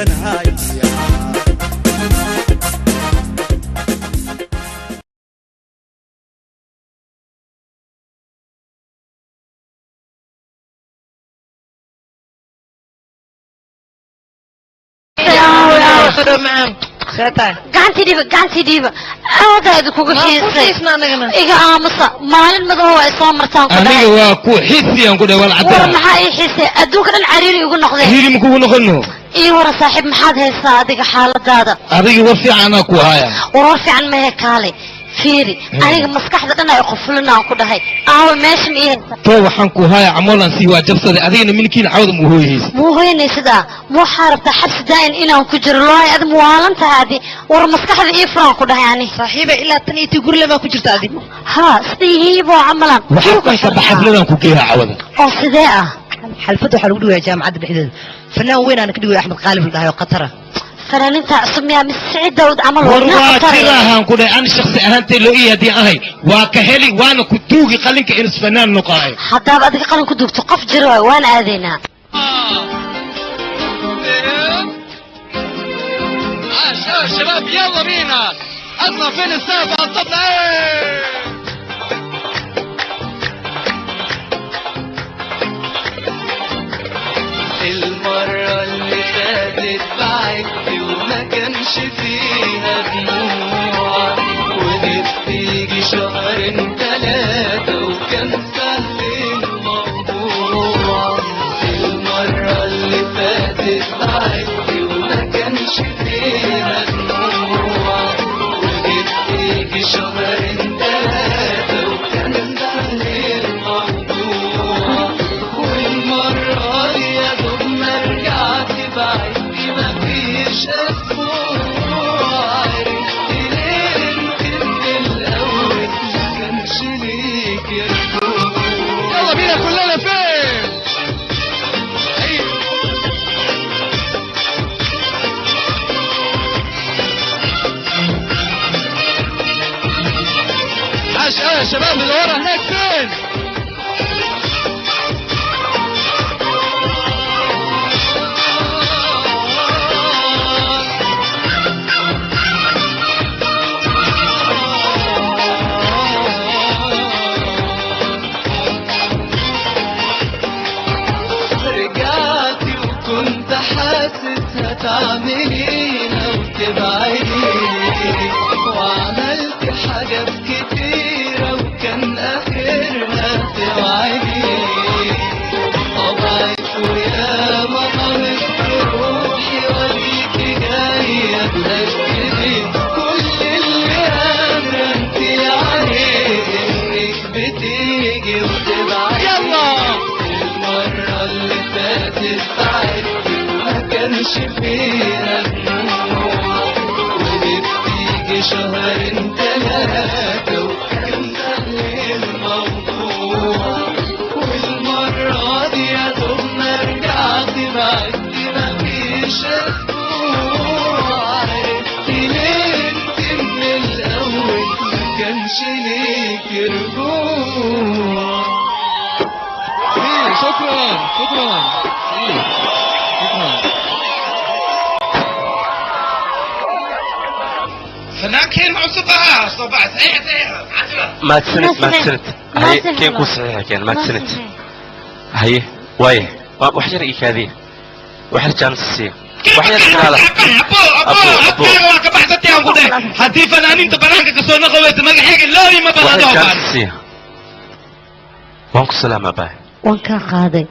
دقنايا قعنتي ديبا هذا يدكوك حيسي إيجا آمسا مالين مدهو إسلام مرتان أنا واكو حسي أنقول ولا عدنا ورمحا إي حيسي أدوك العريري يقول نقضي هيري مكو نقنو إي ورا صاحب محاد هيسا أديك حالة دادا أديك ورفي عنا كو هايا ورفي عن مهكالي فيري أنا مسكح دقنا يقفلنا وكده هاي ماشي ميه تو وحنكو هاي عمولا سيوا جبصة أدينا منكين عود موهيس مو هيني سدا مو حارب تحبس داين إنا وكجر الله أد موالنت هذه ور مسكح ذي إفران كده يعني صاحبة إلا تني تقول لما كجرت هذه ها سديه بو عملا وحقا كبحب لنا كوكيها عودا أو سداء حلفته حلودو يا جامعة الحديد فنان وين أنا كدوي أحمد غالب الله وقطرة فنان انت اسميها من سعيد داود عمل وراتيها هنقول أنا شخص أهانتي لو إيه دي أهي وكهلي وأنا كدوغي قلنك إنس فنان نقاي حتى بدك قلن كدوغ تقف جروي وأنا أذينا شباب يلا بينا اطلع فين السالفة على الطبلة المرة اللي فاتت بعدت وما كانش فيها دموع ونفسي يجي شهرين تلاتة وكان سهل الموضوع المرة اللي فاتت بعدت وما كانش فيها دموع ونفسي يجي شهرين تلاتة وكان سهل الموضوع والمرة دي يا دوب ما رجعت بعدتي مفيش أسبوع عرفت ليه انت من الأول ما كانش ليك يا رجوع يلا بينا كلنا فين؟ عاش يا شباب اللي ورا هناك فين؟ رجعتي وكنت حاسس هتعملينا وتبعديني وعملت حاجات كتيرة وكان آخرها توعديني طبعت ويا ما طلبت روحي وليكي جاية تأكدي كل اللي قادرة انتي عليه انك بتيجي وتبعدي يلا المرة اللي فاتت بعدت ما كانش فيها دموع ونفسي يجي شهرين تلاتة وكان سهل الموضوع والمرة دي يا دوب ما رجعت بعدتي مفيش أسبوع عرفتي ليه انت من الأول ما كانش ليك رجوع شكرا شكرا فناكين عصبها صباح صحيح ما تسنت هي كين كو صحيح كين ما تسنت هي واي وحجر إيك هذه وحجر جانس السي وحجر كنالا أبو كبحثتي أقول ده هدي فنانين تبنانك كسونا قويت مجحيك اللوري ما بلادوا وحجر جانس السي وانكو سلامة باي وانكا قاضي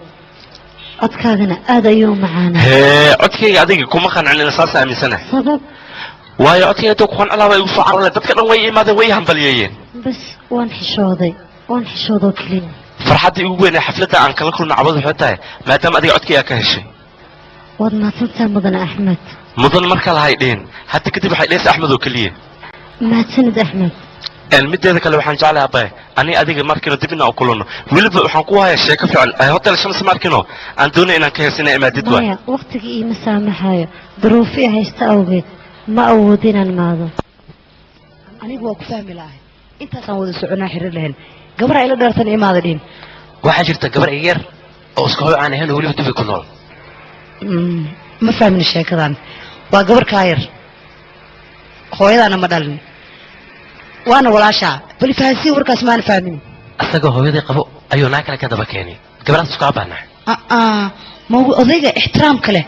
أتكاغنا هذا يوم معانا هي أتكي أديك كم خان عن الأساس أمي سنة سبب واي أتكي تكون على ويوصل على تذكر ويا ماذا ويا هم بليين بس وان حشوضي كلين فرحتي وين حفلتها عن كل كل عباد حتى ما دام أديك أتكي أكهشي ودنا تنسى مدن أحمد مدن مركل هايدين حتى كتب حيليس أحمد وكليه ما تسند أحمد المدة ذاك اللي وحن جعلها باي أنا أديك ماركينو دبنا أو كلنا ولب وحن قوها الشيء كفعل هوتل الشمس ماركينو عندنا إن كهسنا إمادة دوا بايا وقتك إيه مسامحة ظروفي هيستأوبت ما أودين الماضي أنا بوك فاهم الله أنت صوّد سعنا حر لهن قبر إلى دارتن إمادين واحد جرت قبر إيجر أو سكوا عن هن ولي بتوفي كنول ما فاهمني sheekadan waa gabar ka yar hooyadana ma dhalin waana walaasha bal fahansi warkaas ma fahmin asagoo hooyadii qabo ayuu naa kale ka daba keenay gabadhaas isku abaana ma odayga ixtiraam kale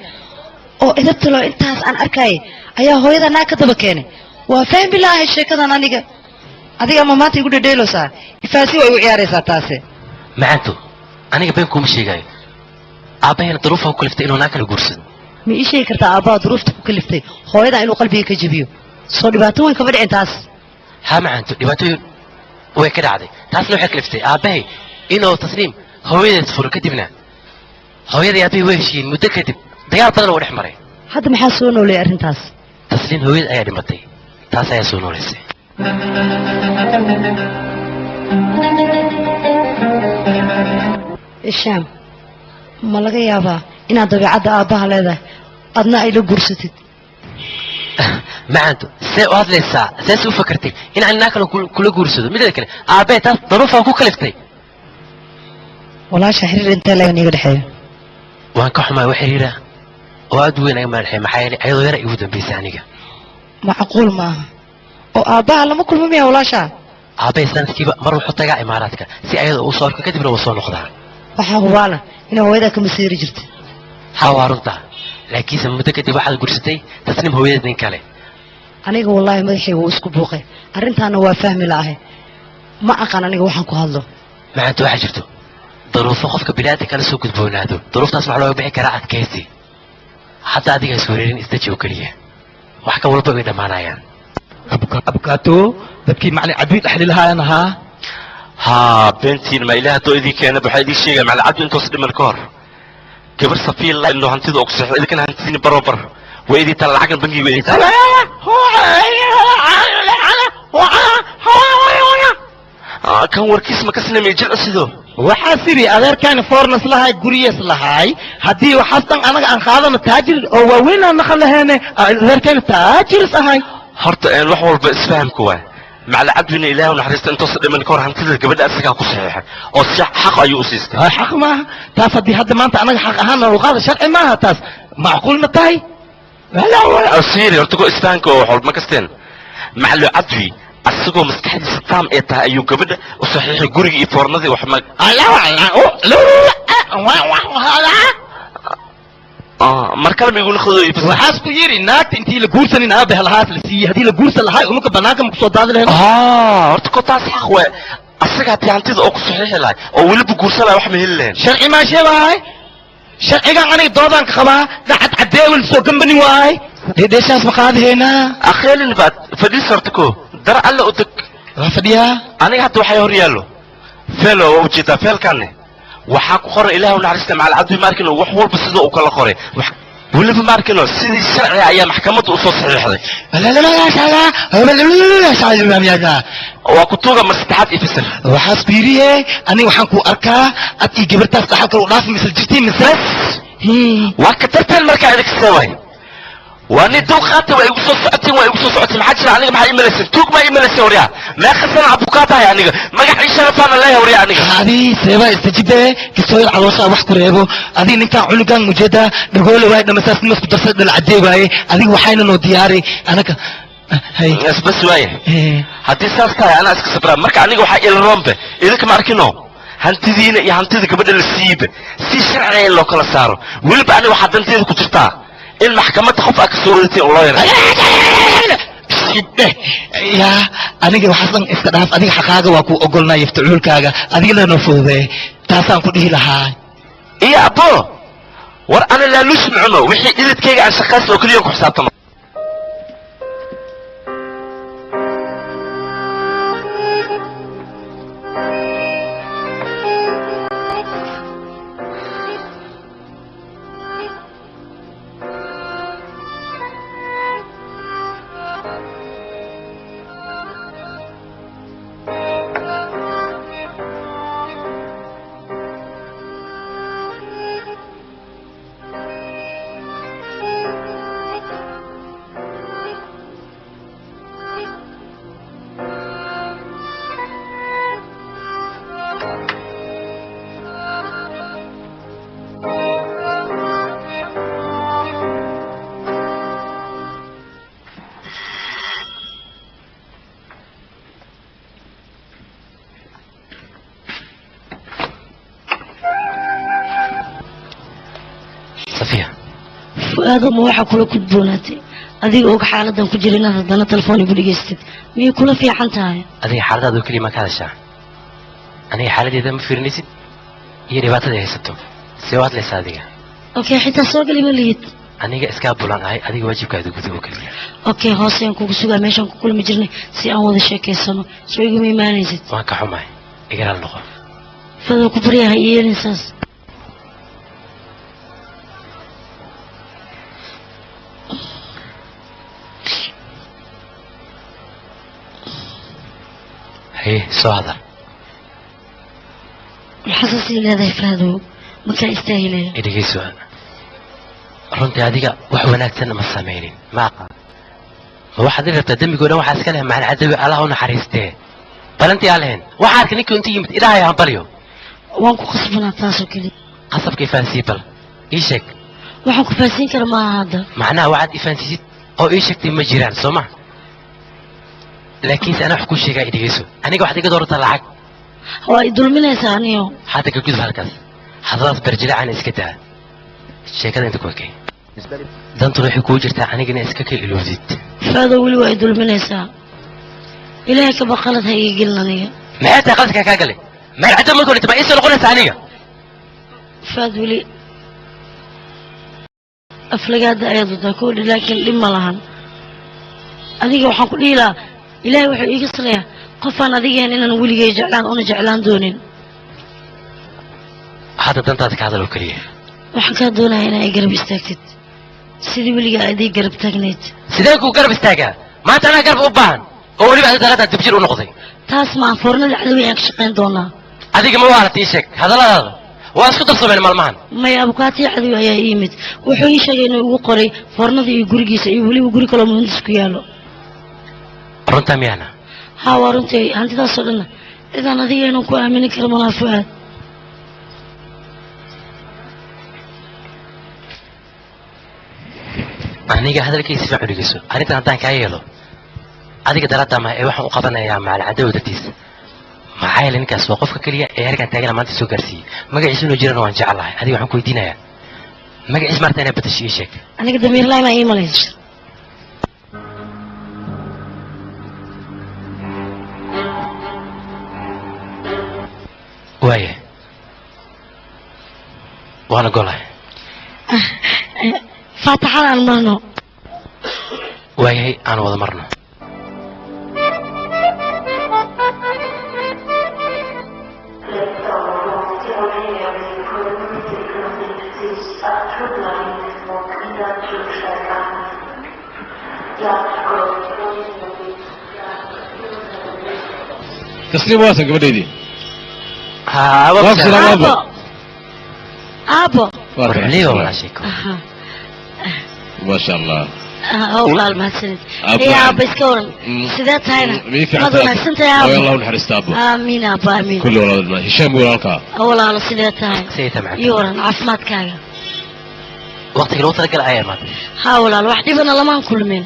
oo idabta loo intaas aan arkay ayaa hooyada naa ka daba keenay waa fahmi bilaahi sheekadan aniga adiga ma maanta igu dhadheeloosaa ifaasi way u ciyaaraysaa taase macanto aniga been kuma sheegayo aabahayna duruufa ku kaliftay inuu naa kala guursado ma ii sheegi kartaa aabbaha duruufta ku kaliftay hooyada inuu qalbiga ka jabiyo soo dhibaato weyn kama dhicin taas ها macanto dhibaatooyin way ka dhacday taasna waxay kaliftay aabahay inuu tasniim hooyadeed furo kadibna hooyadii aabahay way heshiiyeen muddo kadib dagaal badan oo dhex maray hadda maxaa soo nooleeyay arrintaas tasniim hooyada ayaa dhimatay taas ayaa soo nooleysay ishaam ma laga yaabaa inaad dabeecadda aabbaha leedahay adna ay la guursatid macanto see u hadlaysaa sees u fakartay in aan naa kale kula guursado midda kale aabahay taas daruufaa ku kaliftay walaasha xiriir intee laga niga dhexeeyo waan ka xumaa wax xiriira oo aad weyn aga madaxay maxaa yeelay ayadoo yara igu dambaysay aniga macquul maaha oo aabbaha lama kulmamaya walaasha aabahay sanadkiiba mar wuxuu tagaa imaaraadka si ayada uu soo arko kadibna uu soo noqdaa waxaa hubaala inay hooyadaa ka masiiri jirtay haa waa runta laakiinse muddo kadib waxaad guursatay tasniim hooyadeed nin kale aniga wallaahi madaxayga wuu isku buuqay arrintaana waa fahmi la'ahay ma aqaan aniga waxaan ku hadlo macanto waxaa jirto daruufo qofka bini'aadam kala soo gudboonaado daruuftaas waxaa looga bixi karaa adkaysi hadda adiga is wareerin isdaji oo keliya wax ka walba way dhammaanayaan abukaato dadkii macalin cabdi dhexli lahaayaan ahaa haa beentiin ma ilaah haddoo idin keena waxaa idiin sheegaya macalin cabdi intoos dhiman ka hor gabar safiil la inuu hantida oo ku saxiixo idinkana hantidiini barobar way idin tala lacagan bangiga way idin kan warkiis ma ka sinamay jilco sidoo waxaa siri adeerkaani fornas lahay guriyes lahay haddii waxaastan anaga aan qaadano taajir oo waaweyn aan naqan laheene adeerkaani taajiris ahay horta een wax walba isfahamku waay macalin cabdina ilaahu naxariista intoos dhiman ka hor hantida gabadha asagaa ku saxiixay oo si xaq ayuu u siistay xaq maaha taas haddii hadda maanta anaga xaq ahaan noo qaada sharci maaha taas macquul ma tahay siri horta ko isfahanka oo wax walba ma kasteen macalin cabdi asagoo maskaxdiisa taam ee tahay ayuu gabadha u saxiixay guriga iyo foornadii wax ma mar kale ma igula khadooy waxaas ku yiri naagta intii la guursanin aabaha lahaas la siiyey haddii la guursan lahay unuka banaanka ma kusoo daadi lahayn horta ko taas xaq waa asagaa tii hantida oo ku saxiixi lahay oo weliba guursan lahay wax ma heli lahayn sharci maa sheebahay sharcigan aniga doodaan ka qabaa dacad cadeewel soo gambani waay dheeshaas ma qaadahaynaa akheelin baad fadhiis horta ko dar alla u deg waa fadhiyaa aniga hadda waxay hor yaallo feelo waa ujeedaa feelkaanne waxaa ku qoran ilaahu naxariista macal cabdi maarkino wax walba sida uu kala qoray weliba maarkino sidii sharciga ayaa maxkamadda u soo saxiixday waa ku tuuga mar saddexaad iyo fasir waxaas fiiriye aniga waxaan ku arkaa ad ii gabartaas dhaxal kale u dhaafi misal jirtay misal waa ka tarteen markaa idinka seeway waa nin dulqaata waa igu soo socoteen waa igu soo socoteen maxaa jira aniga maxaa imalaysan tuug maa imalaysan waryaa meeqa sana abukaatahay aniga magacii sharafaana leeyahay waryaa aniga adii seebaa istajibe kisooyal calooshaa wax ku reebo adii ninkaan cunugan ujeeda dhagoole waaye dhamasaas nimas ku darsa dhal cadee waaye adiga waxayna noo diyaari anaga bas waaye haddii saas tahay anaa iska sabraa marka aniga waxaa ila roombe idinka ma arkino hantidiina iyo hantida gabadha la siiba si sharciga in loo kala saaro weliba aniga waxaa danteeda ku jirtaa in maxkamadda qof aa ka soo wadateen oo loo yaray yaa aniga waxaasan iska dhaaf adiga xaqaaga waa ku ogolnaa yaftacuulkaaga adiga lanoo fududee taasaan ku dhihi lahaa iyo abbo war ana laaluush macuno wixii ididkayga aan shaqaysta oo keliya ku xisaabtama صفية فؤاد ما waxa kula gudboonaatay adiga oo xaaladan ku jirina hadana telefoon igu dhigeystid miyay kula fiican tahay adiga xaaladaadu kaliya ma ka hadashaa aniga xaaladeeda ma fiirinaysid iyo dhibaatada haysato si waad leesaa adiga okay xitaa soo gali ma lihid aniga iskaa bulan ahay adiga waajibkaada guda oo kaliya okay hooseen kugu sugaa meeshan ku kulmi jirnay si aan wada sheekeysano soo igu iimaanaysid waan ka xumahay igala noqo fadlan ku bariyahay yeelinsaas هي صعدة الحساسية هذا يفهدو ما كان يستاهل إديكي سؤال runtii adiga wax wanaagsan ma sameeynin ma aqaan ma waxaad rabtaa dambigoona waxa iska leh macna cadawi Allah u naxariistee balantii aleen waxa arkay ninkii intii yimid ilaahay aan bariyo waan ku qasbanaa taasoo kali qasabkii faansi bal ii sheeg waxaan ku faansin kara ma hada macnaha waxaad ifaansisid oo ii sheegtay ma jiraan Soomaa laakiin ana wax ku sheegay idhigiiso aniga wax iga doorta lacag waa idulminaysaa aniyo hada ka gud halkaas hadaas barjila aan iska daa sheekada inta ku kay dantu waxay ku jirtaa anigana iska ka ilowdid faado wali waa idulminaysaa ilaahay ka baqalad hay gelnaniga maxay tahay qalka ka galay ma cadda ma kulanta ma isoo noqonaysa aniga faado wali aflagaada ayadu taa ku laakiin dhima lahan adiga waxaan ku dhiilaa ilaahay wuxuu iiga salayaa qofaan adigeen inaan weligay jeclaan una jeclaan doonin hada dantaada ka hadal oo kaliya waxaan ka doonayaa inay garab istaagtid sidii weligaa aday garab taagnayd sidee ku garab istaagaa maanta anaa garab u baahan oo weliba aad daqada dibjir u noqday taas ma foornada cadawi aan ka shaqayn doonaa adiga ma waalat ii sheeg hadalladaada waa isku darsameen maalmahan maya abukaati cadawi ayaa ii yimid wuxuu ii sheegay inuu ugu qoray foornada iyo gurigiisa iyo weliba guri kaloo muhandis ku yaallo runta miyana haa waa runtii hantidaasoo dhanna cidaan adiga inaan ku aamini karo malaa fu'aad aniga hadalkiisa fiican dhigayso arrintan haddaan kaa yeelo adiga daraadda ma ee waxaan u qabanayaa macal cadow dartiisa maxaa yeelay ninkaas waa qofka keliya ee halkan taagana maanta soo gaarsiiyey magaciisa inuu jirana waan jecelahay adiga waxaan ku weydiinayaa magaciis maarta inaa badasho ii sheeg aniga damiir laay maa ii malaysa waaye waana golahay faataxada aan marno waayahay aan wada marno تسليم واسع قبل ها أبو ليه ولا شيء ما شاء الله والله ما سنت يا أبو إسكون سيدات هاينا ما دون سنت يا أبو الله نحرست أبو آمين أبو آمين كل ولد ما هشام ولا الكا والله على سيدات هاي سيدة معك يورن عفمات كايا وقتك لو تلقى الآية ما ها والله الواحد يبنى لما كل من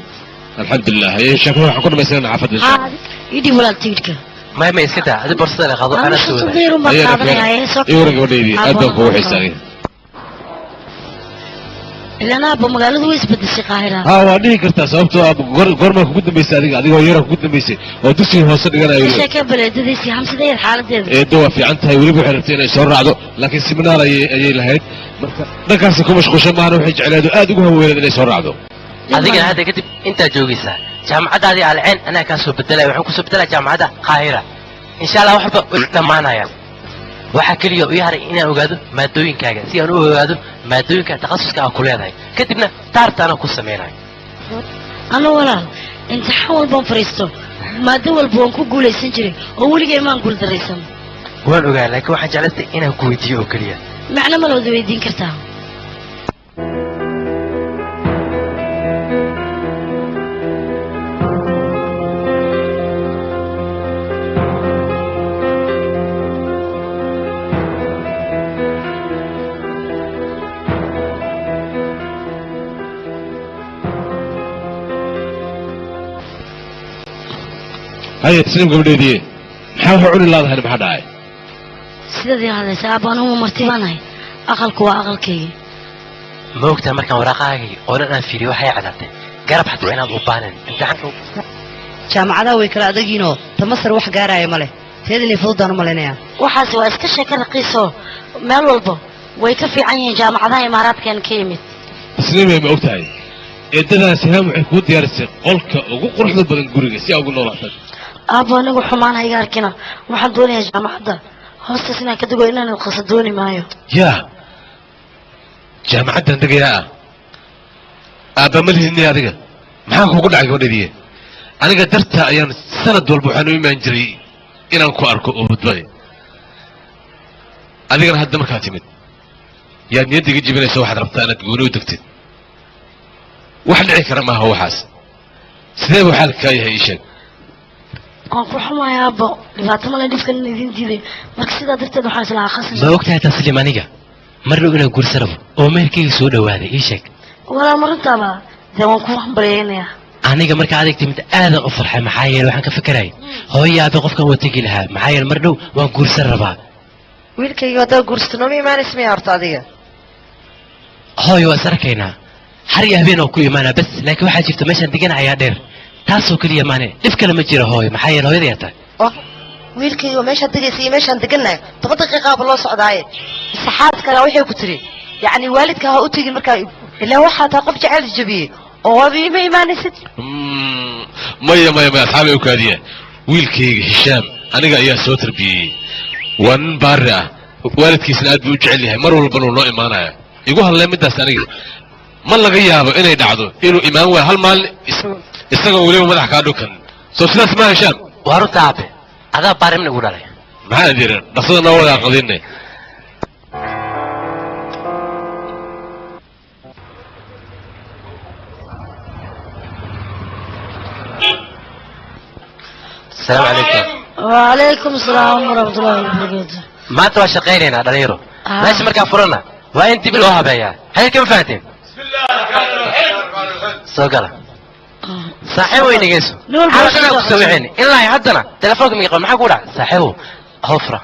الحمد لله هي شكله حكون مثلا عفد إن شاء الله يدي ولا تيجك ما يسكتها هذه برصة اللي خذوا أنا سويها يورن قولي أدب هو حسابي إلا أنا أبو مقالد ويس بدي القاهرة وأني كرت سببته أبو قرما كنت بيسألك أديك ويرا كنت بيسي ودوسي هوسد أنا إيش كبل تدرسي هم سدير الحالة دي دوا في عنتها يوريبو حرفتين يسور عدو لكن سيمنار أي لهيد نكاس كم مش خوش ما نروح على هذا أديك هو ويرد يسور عدو هذيك هذا كتب أنت جوجيسا جامعة هذه على العين أنا كاسو بدلا وحكو سبدلا جامعة القاهرة إن شاء الله وحبة معنا يا waxa kaliya u yahay inaan ogaado maadooyinkaaga si aan u ogaado maadooyinka takhasuska ku leedahay kadibna taartaana ku sameeyay ana walaal imtixaan walba fariisto maado walba waan ku guuleysan jiray oo weligeey maan guul dareysan waan ogaa laakiin waxaan jeclaystay inaan ku weydiiyo oo kaliya macna ma loo weydiin kartaa هيا تسلم قبل دي محاول عون الله هذا ما حد عاي سيدي هذا سابان هم مرتبانه أقل كوا أقل كي ما وقتها مركان وراقاقي قولنا فيري وحي عدالتي قرب حتى عناد وبانن امتحانك jaamacadaha way kala adagiinoo tamasar wax gaaraya male teedinay fududaan u malaynayaa waxaas waa iska sheeko raqiiso meel walba way ka fiican yihiin jaamacadaha imaaraadkan ka yimid isniimay ma ogtahay eedadaas sihaam waxay kuu diyaarisay qolka ugu quruxda badan guriga si aa ugu noolaatay aabbo anigu xumaan hayga arkina waxaan doonayaa jaamacadda hoostaas inaan ka dego inaan qasa dooni maayo yaa jaamacaddan degayaa aabba ma lihidni adiga maxaa kugu dhacay gabadhaydiye aniga dartaa ayaan sanad walba waxaan u imaan jiray inaan ku arko oodbay adigana hadda markaa timid yaad niyadda iga jibinaysa waxaad rabtaa inaad gooni u degtid wax dhici kara maaha waxaas sidee buu xaalka kaa yahay ii sheeg waan ku xumaaya aabbo dhibaato male dhibkan idin diiday marka sidaa darteed waxaan islahaa khasas ما وقتها تسليم أنيقة مرة إنا قول سرب وميركي سودا وهذا إيشك walaa marintaaba dee waan ku hambalyeynaya أنيقة مركا عادك تمت آذى أفرح محايل وحن كفكراي هو يا أبي قفك وتجي لها محايل مرة وانقول سربها wiilkayga haddaa guursato ma imaanaysa miya horta adiga هو يوسركينا حري أبينا وكل يمانا بس لكن واحد شفت مشان دقنا عيا دير تاسو كل يمانة إفكا لما تجيره هوي محايل هو يديتا oh wiilkayga meeshaad degaysa iyo meeshaan degannahay 10 daqiiqaaba loo socdaaye saxaabkana waxay ku tiri yacni waalidka ha u tegin markaa ilaa waxaa taa qof jecel jabiyey oo abi ma imaanaysid maya asxaabay u kaadiya wiilkayga hishaam aniga ayaa soo tarbiyeyey waa nin baari ah waalidkiisna aad buu u jecel yahay mar walbana uu noo imaanaya igu hadlee middaas aniga ma laga yaabo inay dhacdo inuu imaan waayo hal maalin isagoo weliba madax kaa dhukan soo sidaas maa hishaam وارد أبي هذا بارم نقول عليه maxaa diran dhaqsada noo wada qadinay السلام عليكم وعليكم السلام ورحمة الله وبركاته ما أنت وشقيرنا دليرو آه. ماشي مركا فرنا وأنت بالوهاب يا هاي كم فاتن سوقلا صاحبه وين يجلس نور حركنا باشا. وسويعيني إلا يحدنا تلفونك ميقول ما حقول صاحبه هفرة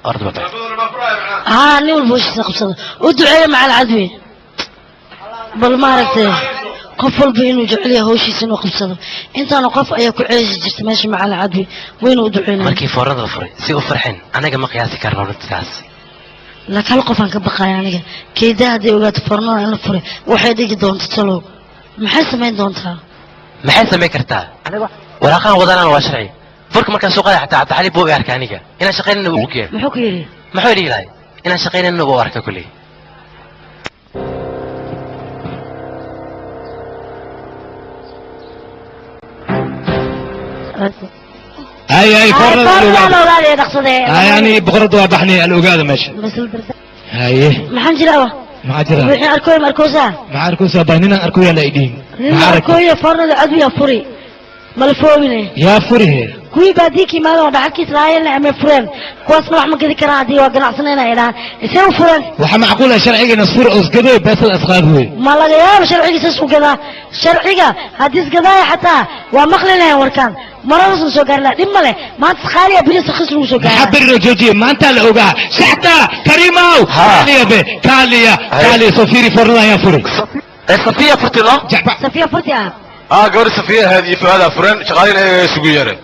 أرض بطل ها نقول بوش تقصد ودعي مع العدوي بل ما ركته قفل بينه جعليه هوشي سنو قبصده انت انا قف ايا كعيش جرت ماشي مع العدوي وين ودعينا مركي فرنا ظفري سيو فرحين أنا جم قياسي كرنا نتكاس لك هل قفان كبقى يعني كيدا هدي وقت فرنا انا فري وحيد يجي دون تسلو محس ما دونتها ما حيث ما كرتها ولا كان وضعنا وشرعي فرق مركز سوق حتى عبد الحليم بو أركانيك إنا شقين إنه بوكير محوك يري ما حولي لاي إنا شقين إنه بو أركا كلي هاي فرد لا لا تقصد يعني بقرد وضحني الوقاده ماشي بس البرد هاي محن جلاوة ما جرى وحين اركوي مركوزة ما اركو سبانينا اركو يا لايدين اركوي فرنا العدوي فري ملفومني يا فريه kuwii baa diikii maalin oo dhaxalkiis lahaayeen ama fureen kuwaasna wax ma gedi karaan haddii waa ganacsanayna idhaan isee u fureen waxa macquula sharciga nasfur usgaday beesal asqaad wey ma laga yaabo sharcigiisa isku gadaa sharciga haddii isgadaaya xataa waa maqli lahayn warkaan maradaasna soo gaari laha dhib ma leh maanta qaaliya bilis khis lagu soo gaara حبر جوجي ما انت الاوغا شحتا كريمو كاليا به كاليا صفيري فرلا يا فري صفية فرت الله جعبا safiya furti ah قبل صفية هذه فهذا فرن شغالين سوقيره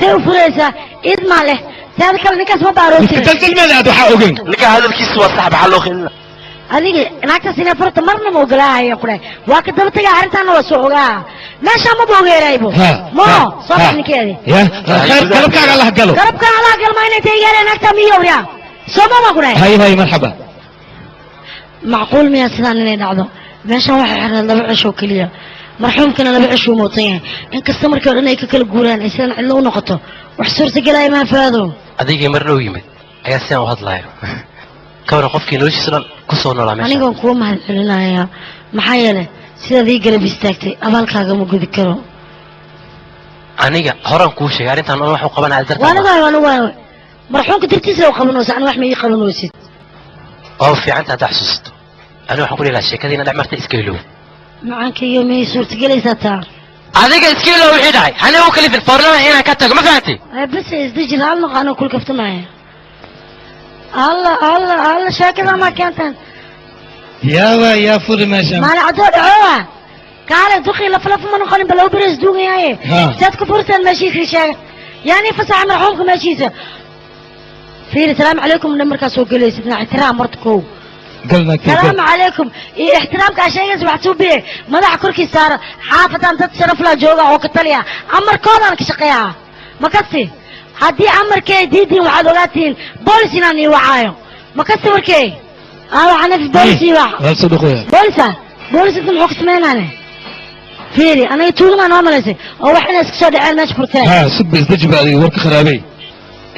see u furaysaa ciid maa leh teeda kale ninkaas ma baarootin تلتل ماذا ادو حقوقين لك هذا الكيس هو صاحب حلو خلنا adiga naagtaas inay furta marna ma ogolaahaya kule waa ka daba tagaa arrintaana waa soo ogaa meeshaa ma boogeeraybo mo soo bax ninkeedi يا خير قلبك على الله قالوا garabkan allah galma inay taygaareen naagtaa miyowriya soo ma kule هاي مرحبا macquul miyaa sidaan inay dhacdo meeshan waxay xireen laba cisho keliya marxuumkana laba cisho mootan yahay inkasta markii o dhan ay ka kala guuraan ay sidan cidlo u noqoto wax suurtagelaya maa faado adigii mar dhow yimid ayaa sidaan u hadlayo ka waran qofkii noloshiisa dhan ku soo noolaa meesha anigan kuwa mahad celinayaa maxaa yeelay sidaad ii garab istaagtay abaalkaaga ma gudi karo aniga horaan kuu sheegay arrintan wax u qabanaya waana marxuumka dartiisa u qabanaysa ani wax ma ii qabanaysid oo fiicanta hadda xasuusto ani waxaan ku leeyahay sheekadiina dhex martay iska iloow macankaiyo miyay suurtagelaysaa taa adiga iska iloow wixii dhacay hani u kalifin foornada inaan ka tago ma fahanti bas isdejir hal noqo kul kaftamaya alla sheekada ma keentaan يا فوري ماشي ما لعدو دعوة قال دخي لفلف من قلن بلو بريس دوغي هاي سادكو فرصة ماشي في شاي يعني فسع مرحومكم ماشي في السلام عليكم من مركز سوق لي سيدنا احترام مرتكو قلنا كيف السلام عليكم إيه احترامك عشان يسمع توبي مدح كركي صار حافظ أن تتشرف لا جوجا وكتليا عمر كون أنا كشقيها ما كسي هدي عمر كي دي وعدولاتين بوليسنا ني وعايو ما كسي وركي أنا في بوليسي وع هل صدقوا بوليس انت محوك سمين أنا فيري أنا يتوغنا نعمل أو إحنا سكسر دعال ماش برتين ها سب استجب هذه ورك خرابي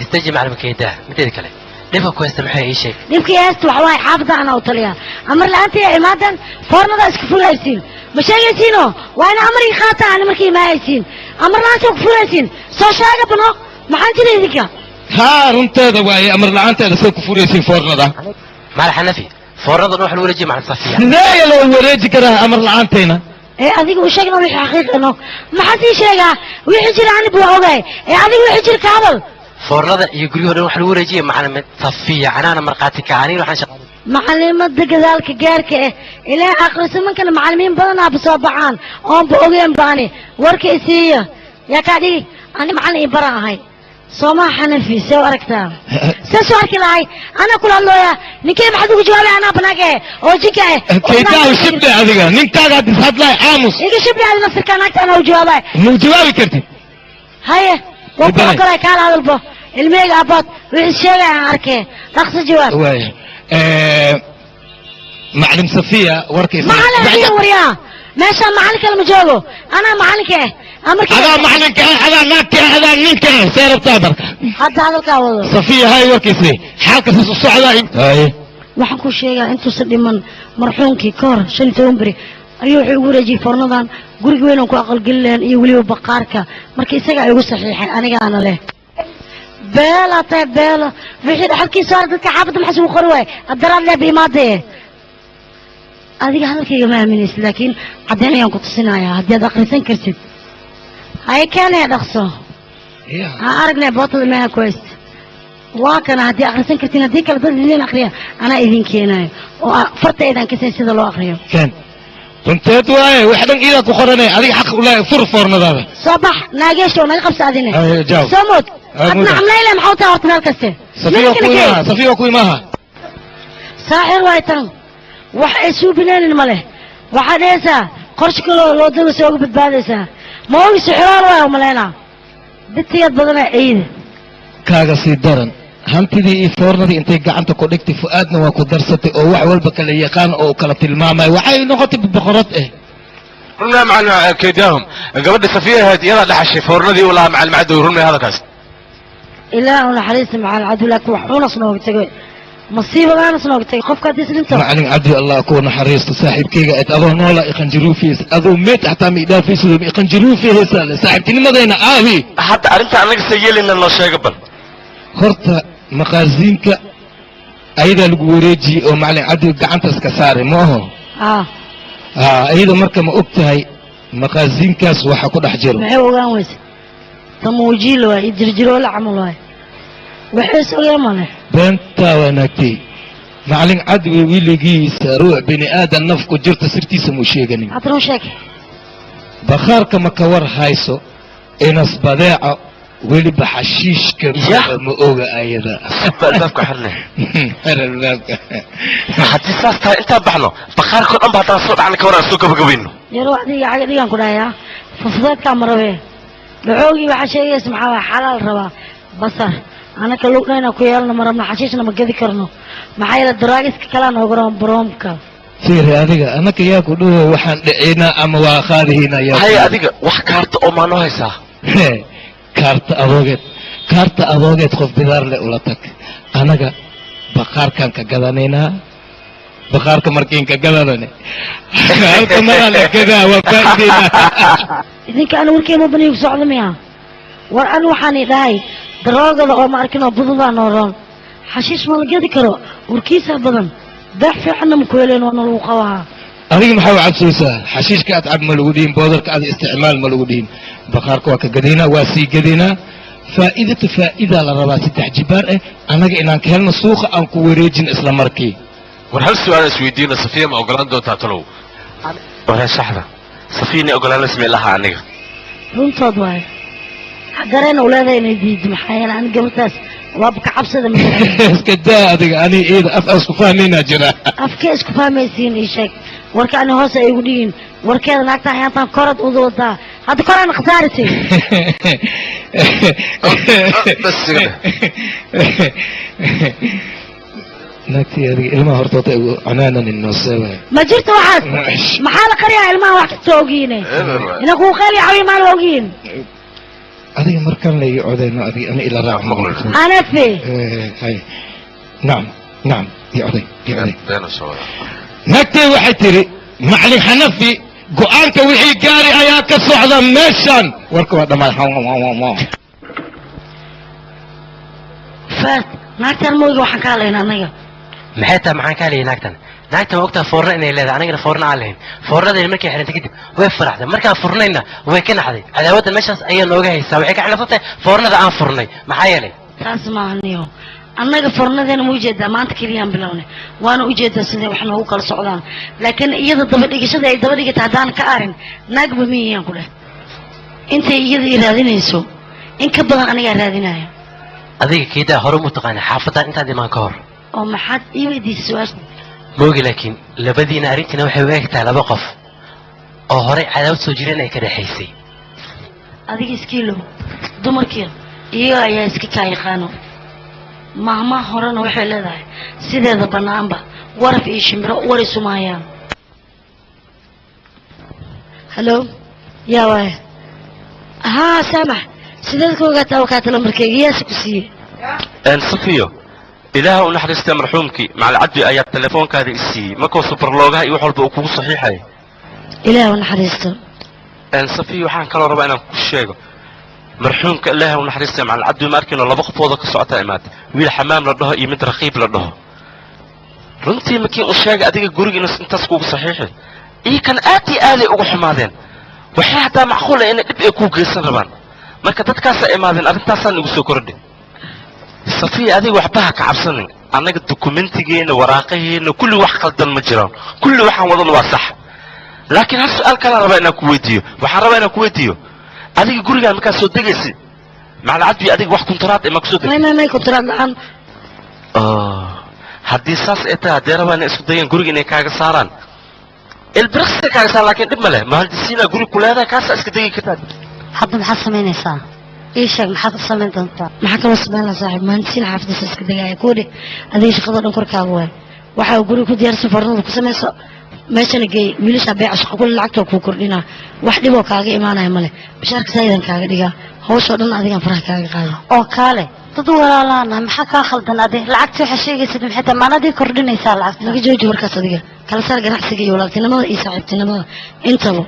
استجي معلم كيدا متى كله ليفا كويس محي اي شيء يمكن ياست وحواي حافظة أنا وطليا أمر الآن يا عمادا فورنا اسكفوا يسين مش يسينو وأنا أمري خاطئ أنا مركي ما يسين أمر الآن سكفوا يسين سو شاقة بنو ما حنتي ذيك ها رنت هذا واي أمر الآن تهذا سوق فوريسين فورنا ده ما رح نفي فورنا نروح الورجي مع الصفية لا لو الورجي كره أمر الآن تينا إيه أذيك وشجنا ويح حقيقة إنه ما حد يشجع ويحجر عني بوعوجي إيه أذيك ويحجر كابل فورنا يقولوا نروح الورجي مع الصفية أنا مرقاتي كعانين وحن شغال معلمة ذلك جارك إلى آخر سمن كان معلمين بدنا بصبعان أم بأوجين باني ورك إسيه يا كادي أنا معلم برا هاي سوما حنفي سو أركتها سو أركلاي أنا كل الله يا نكيم حدو جوابي أنا بناك أوجيك كيتا وشبلي هذا نكتا قاعد يصعد لاي عامس إيش شبلي هذا نفس كانت أنا وجوابي مو جوابي كرتي هاي وبكرة كان هذا البو الميجا بات والشارع أركي نقص جواب واي معلم صفية وركي معلم صفية وريا ماشي معلك المجاوب أنا معلك أمرك هذا معلك هذا ناك هذا نيك سير بتابر حتى هذا الكاول صفية هاي وركي سي حالك في الصعداء هاي waxaan ku sheegaa intuusan dhiman marxuumkii ka hor 5 beri ayuu wuxuu ugu wareejiyey fornadan guriga weyn oo ku aqalgelin iyo waliba baqaarka markii isaga ay ugu saxiixay aniga ana leh beela wixii dhaxalkiisa soo dadka xaafadda maxaa soo qorway adarad la biimaadee adiga hadalkayga ma aaminaysid laakiin cadeen ayaan ku tusinayaa haddii aad akhrisan kartid hay keenee dhaqso ha aragnay bootada meeha koys واكنا هدي أخرسن كرتين هدي كلا ضد اللي نقريه أنا إذن كيناي وفرت إذا كسر سيد الله أخريه كان كنت تواي وحدن إذا كخرني هذه حق ولا فرفور نظام صباح ناقيش وما يقبس أذنه جاو سموت أتنا عملي لهم حوتها ورتنا الكسر صفية وكوي معها ساحر وايتن وحيسو بنين المله وحديسا قرش كله لو دلو سوق بتبادسا ما هو سحرار ويا ملينا بتياد بدنا عيد كاغا سي درن hantidii iyo foornadii intay gacanta ku dhigtay fu'aadna waa ku darsatay oo wax walba kala yaqaan oo kala tilmaamay waxay noqotay boqorad رنا معنا كيداهم قبل صفية هذه يلا دحشي فورندي ولا مع المعدو رنا هذا كاس إله حريص مع العدو لك وحونا صنوك تقول مصيبة أنا صنوك تقول قف كاتي سلمته معلم عدو الله أكون حريص صاحب كيغا أبو نولا يقنجروا فيه أبو ميت حتى ميدا في سلم يقنجروا فيه صاحب تني مدينة آهي حتى أنت عنك سيئل إن الله شيء قبل horta maqaasiinka ayada lagu wareejiye oo macalin cadil gacantaas ka saaray maaho ayada marka ma og tahay maqaasiinkaas waxa ku dhex jiro maxay ogaan weyse tamuujiil waay jirjiro la camal waay waxay ogaan male beentaa wanaagtay macalin cadil wiligiisa ruux bini aadan naf ku jirta sirtiisa muu sheeganin haddana sheeg bakhaarka ma ka war hayso inas badeeco ولي بحشيش كمان ما اوغا ايدا البابك حرنا حر البابك حتى ساستا انت بحنا بخار كل ام بعد صوت عنك ورا سوق بقبينه يا روح دي عقدي كنا يا ففضلت كاميرا به دعوقي وحشي اسمع حلال ربا بصر انا كلوقنا كيالنا مرمنا حشيشنا ما قدي كرنو معايا الدراجس كلام وغرام برومكا سيري adiga anaka yaa ku dhuwa waxaan dhicinaa ama waa qaadihina yaa hay adiga wax kaarta oo maano haysa kaarta adoogeed qof bidaar leh ula tag anaga baqaarkan ka gadanaynaa baqaarka markiin ka gadanane halka maraa le kadaa waa faa'iideyna idinka ana warkeema banigu socdo miya war an waxaan idhahay daroogada oo ma arkin oo budubaa nooroon xashiish ma la gedi karo warkiisa badan beex fiicanna ma ku heleen waana lagu qabahaa adiga maxaa u cabsaysaa xashiishka aad cab ma lagu dhihin boodarka aad isticmaal ma lagu dhihin baqaarka waa ka gadaynaa waa sii gadaynaa faa'iidatu faa'iidaa la rabaa 3 jibaar annaga inaan ka helno suuqa aan ku wareejin isla markii war hal su'aal isweydiina safiya ma ogolaan doontaa talow ولا شحذا صفيني أقول أنا اسمي لها عنك runtood waayo xagareen ulaada inay diido maxaa yeelay ani gabadhaas waa baka cabsada iska daa adiga ani iida af isku fahmayna jira afkee isku fahmaysiin ii sheeg warka ani hoos ay igu dhigin warkeeda naagta hayaantaan korad uda wadaa hadda koraan khasaarisay bas siga naagtii adiga ilmaha hortoota igu cunaanan inoo seeway ma jirto waxaas maxaa la qariyaa ilmaha wax kasta ogiine ina kuu qeyli cawi maan la ogiin adiga markaan la ii codayno adiga ana ila raac anafe hay nacam nacam ii coday ii coday beena soo naagtay waxay tiri macalin xanafi go-aanka wixii gaari ayaa ka socda meeshan warka waa dhammaad faat naagtaan mooyga waxaan ka hadlaynaa anaga maxay tahay maxaan ka hadlayay naagtan naagtan waa ogtaha foorna inay leedahay anagana foorna aan lahayn foornadeena markay xirantay kadib way faraxday markaan furnayna way ka naxday cadaawadda meeshaas ayaa nooga haysaa waxay ka xilafsan tahay foornada aan furnay maxaa yeelay taas maahaniyo annaga fornadeena ma ujeedaa maanta keliyaan bilownay waana ujeedaa siday wax noogu kala socdaan laakiin iyada dabadhigashada ay daba dhigata haddaan ka arin naagba miyayaan ku dheh intay iyada i raadinayso in ka badan anigaa raadinaya adiga keedaa hore mu taqaana xaafadaan intaad imaan ka hor oo maxaad ii weydiisay su-aasha moogi laakiin labadiina arrintiina waxay u egtahay laba qof oo horey cadaawad soo jireen ay ka dhexaysay adiga iskiilow dumarkii iyaga ayaa iska kaa yaqaano mahmaha horena waxay leedahay sideeda bannaanba waraf iyo shimbiro war isumaayaan hallo yaa waaya haa saamax sideed ka ogaataa wakaata lambarkeyga yaasi ku siiyey صفيو إله ونحرست مرحومك مع العدل أيات تلفون كذا إسي ما كو سوبر لوجها يوحول بأكو صحيحة إله ونحرسته صفيو حان كلا ربعنا كشيء مرحومك الله ونحرست مع العدل ماركن ولا بقى فوضك السعة إمات ويل حمام لده يمد رقيب لده رنتي مكين أشياء أديك جورج إنس أنت سكوك صحيحة إيه كان آتي آلي أو حمادين وحتى معقولة إن أكو جسر ربان ما كتت كاسة إمادين أنت أصلا نقصو كردي صفية أدي وحبها كعبسني أنا قد دوكومنتيين وراقيين كل واحد قلدن مجران كل واحد وضن واصح لكن هالسؤال كان ربعنا كويتيو وحربنا كويتيو أدي جورجا مكان صدقسي مع العدي أدي واحد كنترات إما كسودك ما كنترات الآن هدي ساس إتا ديروانا إسودين جورجا نكاغ ساران البرخص كاغ ساران لكن إبمله ما هالدسينا جورج كل هذا كاس إسكدي كتاد حد محسن مين يسا إيش محط الصمت أنت محكمة سبحان صاحب مهندسين حافظ سسك دقايق كودي هذيش قدر نكر كابوه waxa uu guriga ku diyaarsan farnada ku sameeyso meeshana geey wiilasha beec shaqo kul lacagta ku kordhina wax dhib oo kaaga imaanaya male bishaarka saydan kaaga dhiga hawsha dhan adiga faraha kaaga qaado oo kale dad walaalaana maxaa ka khaldan adiga lacagta waxa sheegaysid maxay tamaanadii kordhinaysaa lacagta laga jooji warkaas adiga kala saar ganacsiga iyo walaaltinimada iyo saaxiibtinimada intaba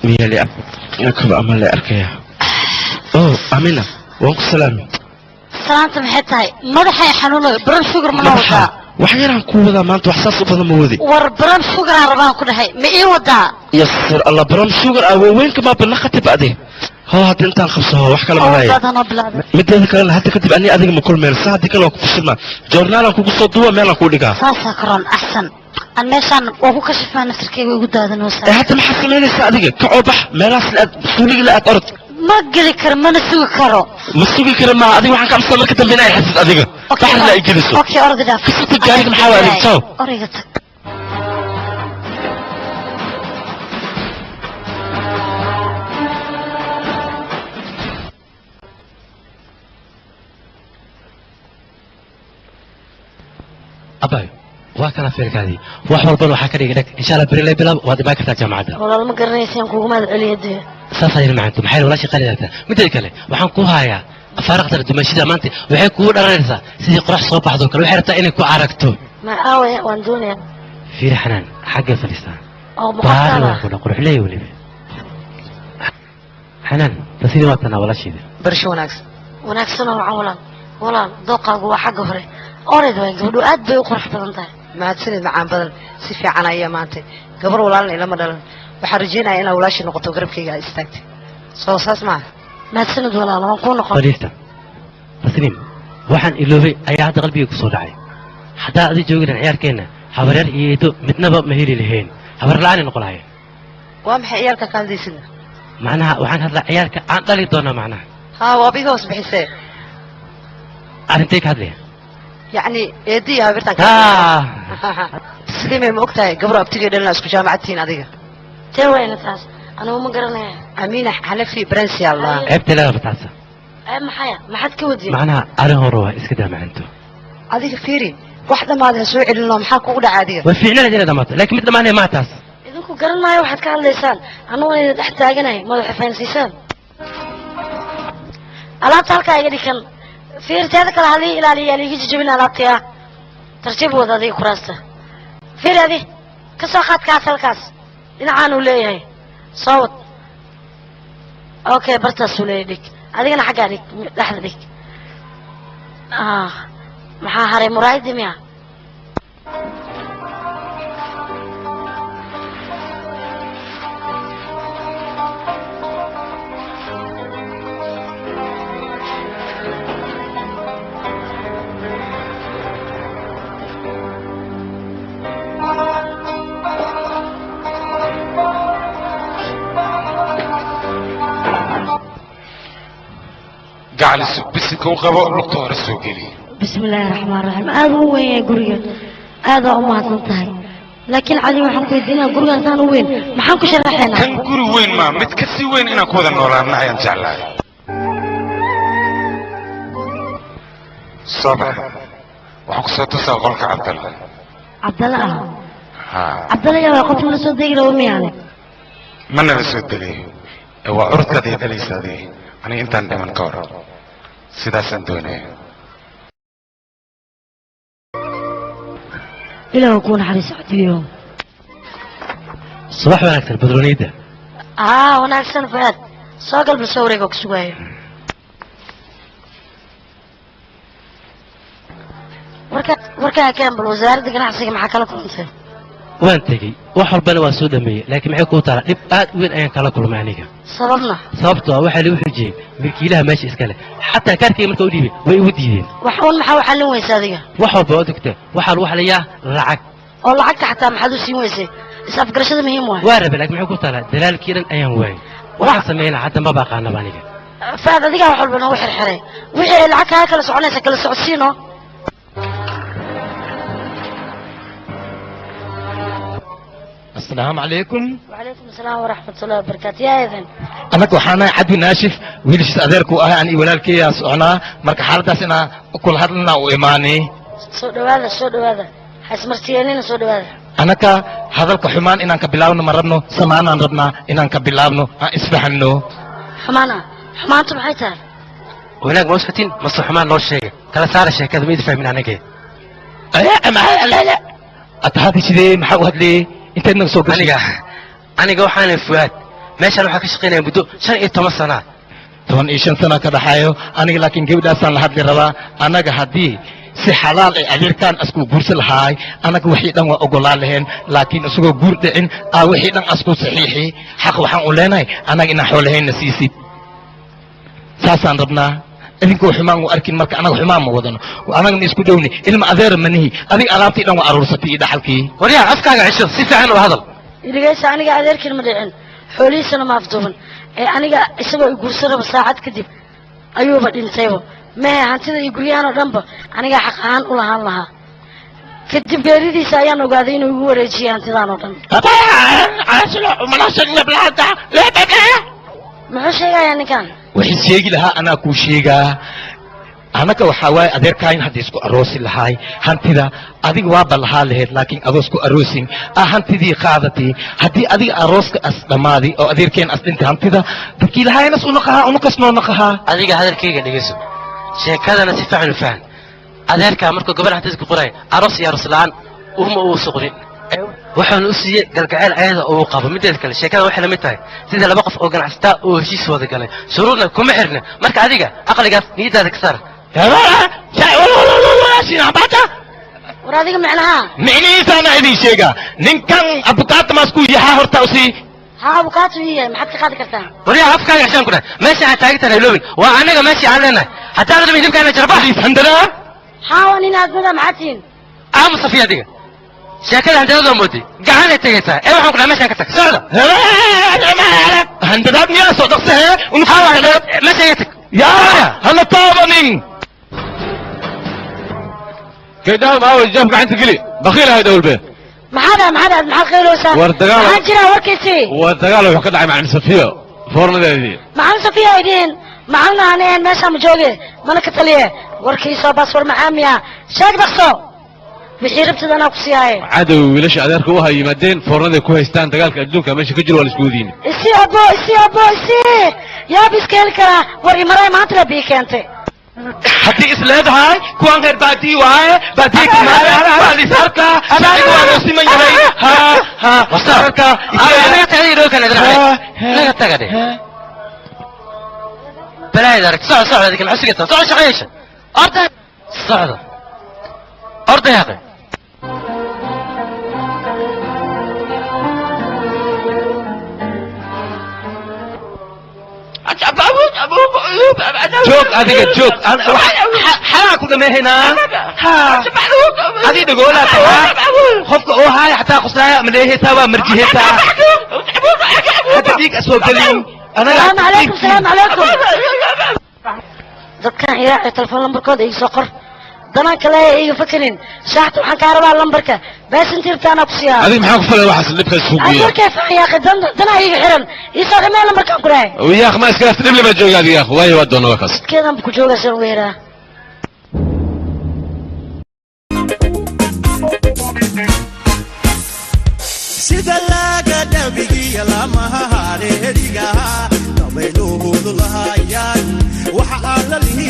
ميالي أكب أمل أركيا أوه أمينة وانكو سلامي سلامت محيطاي مدحي حنونو برام شكر منوضا وحيران كودا ما أنتو حساس وفضل مودي برام شكر ربان كدحي مئي ودا يسر الله برام شكر وينك ما بنخطي بأدي هو هاد انت خصها وحكى لما هي مدة ذكر هاد كتب أني أدي من كل ميل ساعة ديك لو كفشلنا جورنالا كوكو صدوا ميلا كوديكا ساسكرون أحسن الميسان وهو كشف ما نفسكي ويقول هذا نوصل حتى ما حسنين السعدية كعوبح ملاس سوري لا أرد ما قلي كرم ما نسوي كرو ما سوي كرم ما أدي وحنا كم صار كتب بناء حسد أديك تحت لا يجلسوا أوكي أرد ده قصتي جارك محاولة تاو أريدك أباي وكان في الكادي وحول بلو حكري لك إن شاء الله بري لي بلا وهذا ما كنت جامعة والله ما قرنيسين كوكو ما علي دي سافر مع أنتم حيل ولا شيء قليل هذا مدري كله وحن كوهايا فارقت الدمشيدة ما أنت وحين كود أرنسا سيدي قرح صوب بعض وكل وحين رتأني كو عرقته ما أوي واندوني في حنان حق فلسطين أو مقطعة ولا قرح لي ولي حنان تسيني وقتنا ولا شيء برشو وناكس وناكسنا وعولا ولا دوقا قوة حق فري أوريد وين قبل وقت بيقرح بدنتها mahadsanid macaan badan si fiican ayaa maantay gabar walaalna ilama dhalan waxaan rajeynayaa inaa walaashii noqoto garabkayga istaagtay soo saas maaha mahadsanid walaalo waan kuu noqon fadhiista tasniim waxaan iloobay ayaa hadda qalbiga ku soo dhacay haddaa adi joogin ciyaarkeenna habaryar iyo eedo midnaba ma heli lahayn habar la-aanay noqon lahayn waa maxay ciyaalka ka hadlaysida macnaha waxaan hadlaa ciyaarka aan dhali doonaa macnaha haa waa biga hoos bixisee arrintay ka hadlaya yacni eedii habirtan tasliimay ma ogtahay gabro abtigay dhalina isku jaamacadtiin adiga tee wayna taas anigu ma garanaya amiina xanafi bransi allah ceebta leeda bataasa maxaya maxaad ka wadiyay macnaha arrin hore waa iska daamacanto adiga fiiri wax dhammaad ha soo celinoo maxaa kugu dhaca adiga way fiicnanayd inay dhammaato laakiin mid dhammaanaya maa taas idinku garan maayo waxaad ka hadlaysaan anuguna idin dhex taaganahay madaxa faynsiisaan alaabta halkaa iga dhikan fiirteeda kale halii ilaaliya liigi jijabin alaabtii ah tartiib wada adiga kuraasta fiir adi ka soo qaad kaas halkaas dhinacaan uu leeyahay soo wad okay bartaasuu leeyahay dhig adigana xaggaa dhig dhexda dhig maxaa haray muraayadii miya قاعد بسك وقبا لقطة رسول قلي بسم الله الرحمن الرحيم هذا هو وين يا قرية هذا أمها تنتهي لكن علي waxaan ku weydiinaa gurigan saan u weyn maxaan ku sharaxaynaa kan guri weyn ma mid ka sii weyn inaan ku wada noolaana ayaan jeclahay صباح waxaan ku soo tusaa qolka Cabdalla Cabdalla yaa qof la soo deegi rawo miyaane mana la soo degay waa urtadii dhalisadii ani intaan dhiman ka hor sidaasaan doonaya إلى أكون حريص عديهم صباح وناكسن بدرونيدا وناكسن فهد ساقل بصوريك وكسوايا وركا كان بالوزارة دقنا عصيك معاك لكم انت وين تجي وحر بنا واسودة مية لكن معي كوتارا نبقى وين أيان كلا كل معنيك صبرنا صبرتها وحلي وحجي ملكي لها ماشي إسكالة حتى كاركي مركو ديبي ويوديين وحول محاو حلو ويسادية وحر بودكته وحر وحليا رعك والله عكت حتى محدو سيمويسي إساف قرشة مهم واحد وارب لك معي كوتارا دلال كيران أيان وين وحر سمينا حتى ما بقى عنا بانيك فهذا ديقا وحول بنا وحر حري وحي العك هاكلا سعونيسا كلا سعودسينو السلام عليكم. وعليكم السلام ورحمة الله وبركاته يا إذن. أنا كوحنا عدو ناشف ويلش أذركو يعني ولالك يا سعنا مرك حالة سنا كل هذلنا وإيماني. سود هذا حسمرتينين سود هذا. أنا كهذا الكحمان إن أنك بلاونا مربنا سمعنا ربنا إن أنك بلاونا إسفحنا. حمان تبعتها. وهناك موسفتين مصر حمان نور شيء كلا سارة شيء كذا ما يدفع من عنك. لا أتهادي شيء محاوهد لي. انت انك سوق aniga waxaan fuad meeshan waxa ka shaqeynaa muddo 15 sano 15 sano ka dhaxayo aniga laakiin gabadhaasaan la hadli rabaa anaga hadii si xalaal ay adeerkaan asku guursan lahaay anaga wixii dhan waa ogolaan lahayn laakiin isagoo guur dhicin wixii dhan asku saxiixi xaq waxaan u leenahay anaga inaan xoolahayn nasiisid saasaan rabnaa idinku xumaan u arkin marka anaga xumaan ma wadano anaga isku dhowni ilma adeer manihi adiga alaabtii dhan waa aruursatay dhaxalkii wariyaa afkaaga cisho si fiican u hadal iligaysa aniga adeerkin ma dhicin xoolihiisana ma afduuban aniga isagoo i guursanaba saacad kadib ayuuba dhintayba mehe hantida iyo guryahan oo dhanba aniga xaq ahaan u lahaan lahaa kadib geeridiisa ayaan ogaaday inuu igu wareejiyay hantidaan oo dhan muxuu sheegayaa ninkan wixii sheegi lahaa anaa kuu sheegaa anaka waxaa waaye adeerkaayin hadda isku aroosi lahaay hantida adiga waaba lahaa lahayd laakiin adoos ku aroosin hantidii qaadatay haddii adiga arooska as dhammaaday oo adeerkeen as dhintay hantida dadkii lahaayanas unaqahaa unukasnoo naqahaa adiga hadalkayga dhegeyso sheekadana si fiican u faham adeerkaa markuu gabadha hantida ku qoray aroos iyo aroos la'aan uma uu suqrin waxaan u siiyey galgacayl ayada uu qabo mideed kale sheekada waxay la mid tahay sida laba qof oo ganacsataa oo heshiis wada galay shuruudna kuma xirna marka adiga aqligaas niyadaada ka saar راسي عباتا وراديك معناها معني سانا إذي شيغا نكان أبوكات ماسكو يها هرتاوسي ها أبوكات هي ما حد قادر كرتان وريا أفكار عشان كنا ماشي هتاجت الهلوين وأنا ماشي علينا حتى هذا بيجيب كأنه جربه هندرا ها وأنا أقول معتين صفية دي شكلها عند هذا موتي قاعدة تيجي إيه وحنا كنا ماشي كتك سعدا هندرا بنيا صدق سه ونحاول ماشي يتك يا هلا طابنين كده ما هو الجنب عند قلي بخيل هذا البيت ما حد خيره وردقالة ما جرى وركسي والدقالة وحكد عم عن صفية فورنا ذي معنا صفية ايدين معنا أنا ماشي مجوجي ملك تليه وركيسة بس ورمعامية شاك بخصو بحير ابتدانا قصياي عدو ليش عذارك هو هاي مدين فورنا ذي كويستان دقالك أدلوك ماشي كجل ولا سكودين اسي ابو يا بسكيلك وري مراي ما تربي كنتي هدي إسلام هاي كوان غير بادي واي بادي كمان بادي سرقة أنا كوان مسلم يراي ها سرقة أنا تاني روك أنا درا لا تتقدر بلا يدارك صعد هذيك الحسكة صعد شقيش أرض صعد أرض يا أخي جوك هذيك جوك حراك ولا هنا ها هذه تقولها خفك أو هاي حتى خسرها من إيه سوا مرجيه سوا هتديك أسوأ كلام السلام عليكم dadkan ilaa telefoon lambarkooda ii soo qor danaan kale iga fakirin shaaxta waxaan kaa rabaa lambarka bas intiirtaana ku siyaa هذه محاك فلا واحد اللي بخير سوق أقول كيف يا أخي دنا iga xiran ii soo dhamee lambarkaan ku dhahay ويا أخ ما اسكت تدبلي ما تجوق هذه يا أخ واي ودونا وكاس keedan ku joogasan weeraa sida laga dhabigiya lamaha hareeriga dabayluhu lahayaan waxa aan la lihi